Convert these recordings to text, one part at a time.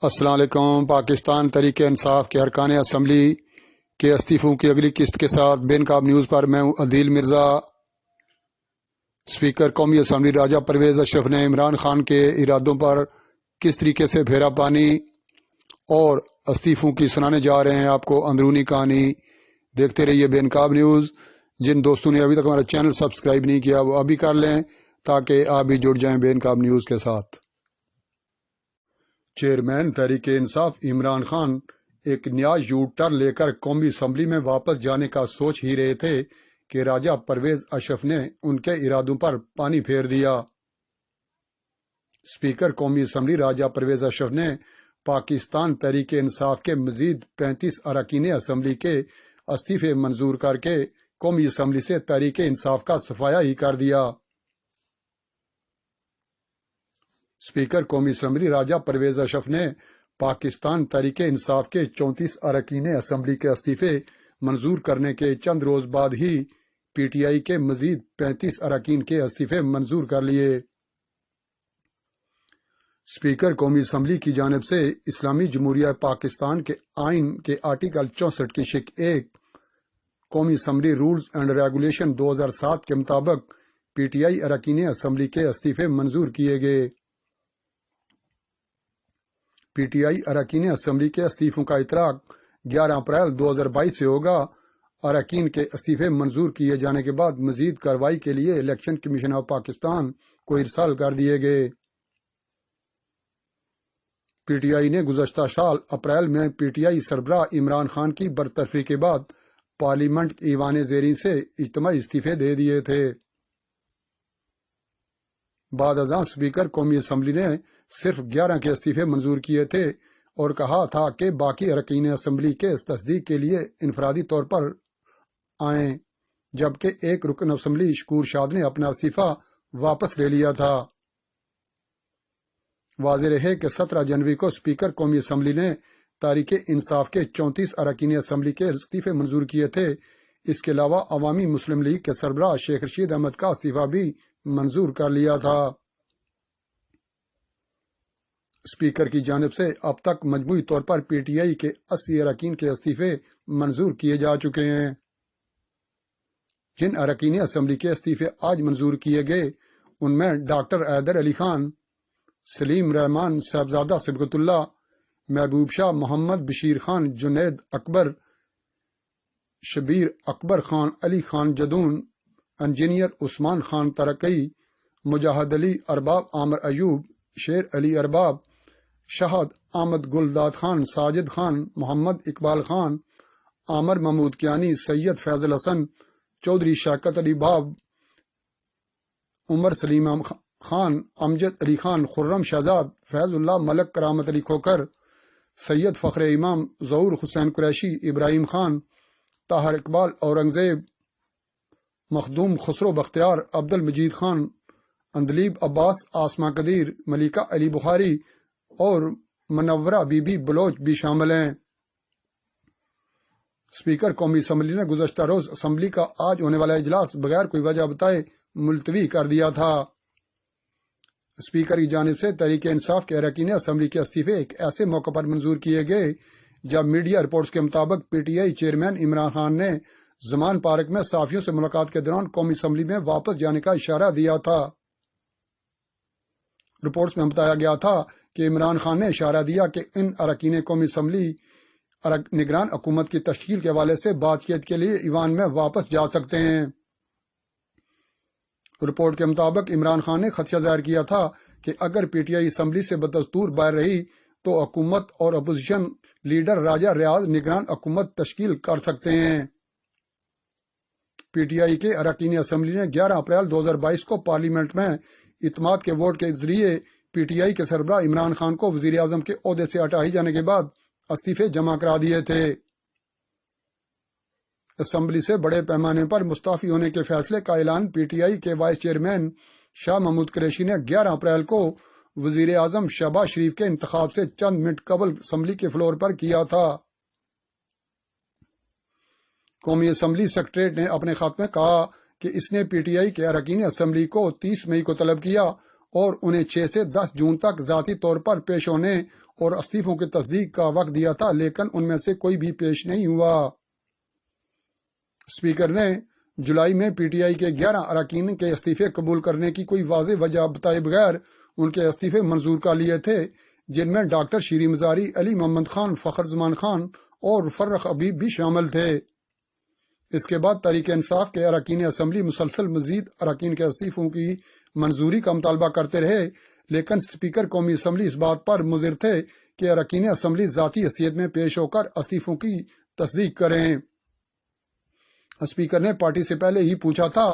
السلام علیکم۔ پاکستان تحریک انصاف کے ارکان اسمبلی کے استعفوں کی اگلی قسط کے ساتھ بے نقاب نیوز پر میں ہوں عدیل مرزا۔ اسپیکر قومی اسمبلی راجہ پرویز اشرف نے عمران خان کے ارادوں پر کس طریقے سے پھیرا پانی اور استعفوں کی سنانے جا رہے ہیں آپ کو اندرونی کہانی۔ دیکھتے رہیے بے نقاب نیوز۔ جن دوستوں نے ابھی تک ہمارا چینل سبسکرائب نہیں کیا وہ ابھی کر لیں تاکہ آپ بھی جڑ جائیں بے نقاب نیوز کے ساتھ۔ چیئرمین تحریک انصاف عمران خان ایک نیا یو ٹرن لے کر قومی اسمبلی میں واپس جانے کا سوچ ہی رہے تھے کہ راجہ پرویز اشرف نے ان کے ارادوں پر پانی پھیر دیا۔ اسپیکر قومی اسمبلی راجہ پرویز اشرف نے پاکستان تحریک انصاف کے مزید 35 اراکین اسمبلی کے استعفے منظور کر کے قومی اسمبلی سے تحریک انصاف کا صفایا ہی کر دیا۔ اسپیکر قومی اسمبلی راجہ پرویز اشرف نے پاکستان تحریک انصاف کے 34 اراکین اسمبلی کے استعفے منظور کرنے کے چند روز بعد ہی پی ٹی آئی کے مزید 35 اراکین کے استعفے منظور کر لیے۔ اسپیکر قومی اسمبلی کی جانب سے اسلامی جمہوریہ پاکستان کے آئین کے آرٹیکل 64 کی شق 1 قومی اسمبلی رولز اینڈ ریگولیشن 2007 کے مطابق پی ٹی آئی اراکین اسمبلی کے استعفے منظور کیے گئے۔ پی ٹی آئی اراکین اسمبلی کے استعفوں کا اطلاق 11 اپریل 2022 سے ہوگا۔ اراکین کے استعفے منظور کیے جانے کے بعد مزید کارروائی کے لیے الیکشن کمیشن آف پاکستان کو ارسال کر دیے گئے۔ پی ٹی آئی نے گزشتہ سال اپریل میں پی ٹی آئی سربراہ عمران خان کی برطرفی کے بعد پارلیمنٹ ایوان زیریں سے اجتماعی استعفے دے دیے تھے۔ بعد ازاں اسپیکر قومی اسمبلی نے صرف 11 کے استعفے منظور کیے تھے اور کہا تھا کہ باقی اراکین اسمبلی کے تصدیق کے لیے انفرادی طور پر آئیں، جبکہ ایک رکن اسمبلی شکور شاد نے اپنا استعفی واپس لے لیا تھا۔ واضح رہے کہ 17 جنوری کو اسپیکر قومی اسمبلی نے تحریک انصاف کے 34 اراکین اسمبلی کے استعفے منظور کیے تھے۔ اس کے علاوہ عوامی مسلم لیگ کے سربراہ شیخ رشید احمد کا استعفی بھی منظور کر لیا تھا۔ اسپیکر کی جانب سے اب تک مجموعی طور پر پی ٹی آئی کے 80 اراکین کے استعفے منظور کیے جا چکے ہیں۔ جن اراکین اسمبلی کے استعفے آج منظور کیے گئے ان میں ڈاکٹر حیدر علی خان، سلیم رحمان صاحبزادہ صبغت اللہ، محبوب شاہ، محمد بشیر خان، جنید اکبر، شبیر اکبر خان، علی خان جدون، انجینئر عثمان خان ترقی، مجاہد علی ارباب، عامر ایوب، شیر علی ارباب، شہد احمد گلداد خان، ساجد خان، محمد اقبال خان، عامر محمود کیانی، سید فیض الحسن، چودھری شوکت علی باب، عمر سلیم خان، امجد علی خان، خرم شہزاد، فیض اللہ ملک، کرامت علی کھوکھر، سید فخر امام، ظہور حسین قریشی، ابراہیم خان، طاہر اقبال اورنگزیب، مخدوم خسرو بختیار، عبد المجید خان، اندلیب عباس، آسما قدیر، ملیکہ علی بخاری اور منورہ بی بی بلوچ بھی شامل ہیں۔ اسپیکر قومی اسمبلی نے گزشتہ روز اسمبلی کا آج ہونے والا اجلاس بغیر کوئی وجہ بتائے ملتوی کر دیا تھا۔ اسپیکر کی جانب سے تحریک انصاف کے اراکین اسمبلی کے استعفے ایک ایسے موقع پر منظور کیے گئے جب میڈیا رپورٹس کے مطابق P T I chairman Imran Khan نے زمان پارک میں صحافیوں سے ملاقات کے دوران قومی اسمبلی میں واپس جانے کا اشارہ دیا تھا۔ رپورٹس میں بتایا گیا تھا کہ عمران خان نے اشارہ دیا کہ ان اراکین قومی اسمبلی نگران حکومت کی تشکیل کے حوالے سے بات چیت کے لیے ایوان میں واپس جا سکتے ہیں۔ رپورٹ کے مطابق عمران خان نے خدشہ ظاہر کیا تھا کہ اگر پی ٹی آئی اسمبلی سے بدستور باہر رہی تو حکومت اور اپوزیشن لیڈر راجہ ریاض نگران حکومت تشکیل کر سکتے ہیں۔ پی ٹی آئی کے اراکین اسمبلی نے 11 اپریل 2022 کو پارلیمنٹ میں اعتماد کے ووٹ کے ذریعے پی ٹی آئی کے سربراہ عمران خان کو وزیر اعظم کے عہدے سے ہٹائے جانے کے بعد استعفے جمع کرا دیے تھے۔ اسمبلی سے بڑے پیمانے پر مستعفی ہونے کے فیصلے کا اعلان پی ٹی آئی کے وائس چیئرمین شاہ محمود قریشی نے 11 اپریل کو وزیر اعظم شہباز شریف کے انتخاب سے چند منٹ قبل اسمبلی کے فلور پر کیا تھا۔ قومی اسمبلی سیکریٹریٹ نے اپنے خط میں کہا کہ اس نے پی ٹی آئی کے اراکین اسمبلی کو 30 مئی کو طلب کیا اور انہیں 6 سے 10 جون تک ذاتی طور پر پیش ہونے اور استعفوں کی تصدیق کا وقت دیا تھا، لیکن ان میں سے کوئی بھی پیش نہیں ہوا۔ اسپیکر نے جولائی میں پی ٹی آئی کے 11 اراکین کے استعفے قبول کرنے کی کوئی واضح وجہ بتائے بغیر ان کے استعفے منظور کر لیے تھے، جن میں ڈاکٹر شیریں مزاری، علی محمد خان، فخر زمان خان اور فرخ حبیب بھی شامل تھے۔ اس کے بعد تحریک انصاف کے اراکین اسمبلی مسلسل مزید اراکین کے استعفوں کی منظوری کا مطالبہ کرتے رہے، لیکن اسپیکر قومی اسمبلی اس بات پر مصر تھے کہ اراکین اسمبلی ذاتی حیثیت میں پیش ہو کر استعفوں کی تصدیق کریں۔ اسپیکر نے پارٹی سے پہلے ہی پوچھا تھا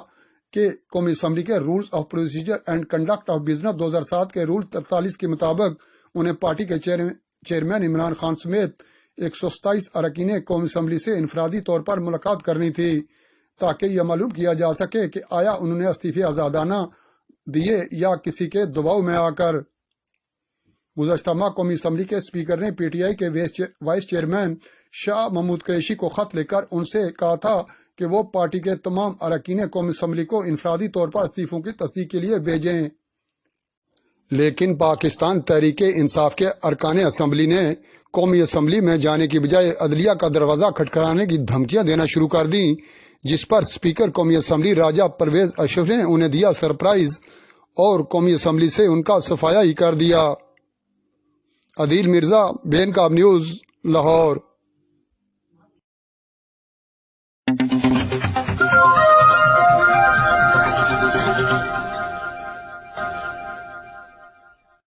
کہ قومی اسمبلی کے rules of procedure and conduct of business 2007 کے رول 43 کے مطابق انہیں پارٹی کے چیئرمین عمران خان سمیت 127 اراکین قومی اسمبلی سے انفرادی طور پر ملاقات کرنی تھی، تاکہ یہ معلوم کیا جا سکے کہ آیا انہوں نے استعفے آزادانہ دیے یا کسی کے دباؤ میں آ کر۔ گزشتہ ماہ قومی اسمبلی کے اسپیکر نے پی ٹی آئی کے وائس چیئرمین شاہ محمود قریشی کو خط لکھ کر ان سے کہا تھا کہ وہ پارٹی کے تمام اراکین قومی اسمبلی کو انفرادی طور پر استعفوں کی تصدیق کے لیے بھیجیں، لیکن پاکستان تحریک انصاف کے ارکان اسمبلی نے قومی اسمبلی میں جانے کی بجائے عدلیہ کا دروازہ کھٹکھٹانے کی دھمکیاں دینا شروع کر دیں، جس پر اسپیکر قومی اسمبلی راجہ پرویز اشرف نے انہیں دیا سرپرائز اور قومی اسمبلی سے ان کا صفایا ہی کر دیا۔ عدیل مرزا، بین کاب نیوز، لاہور۔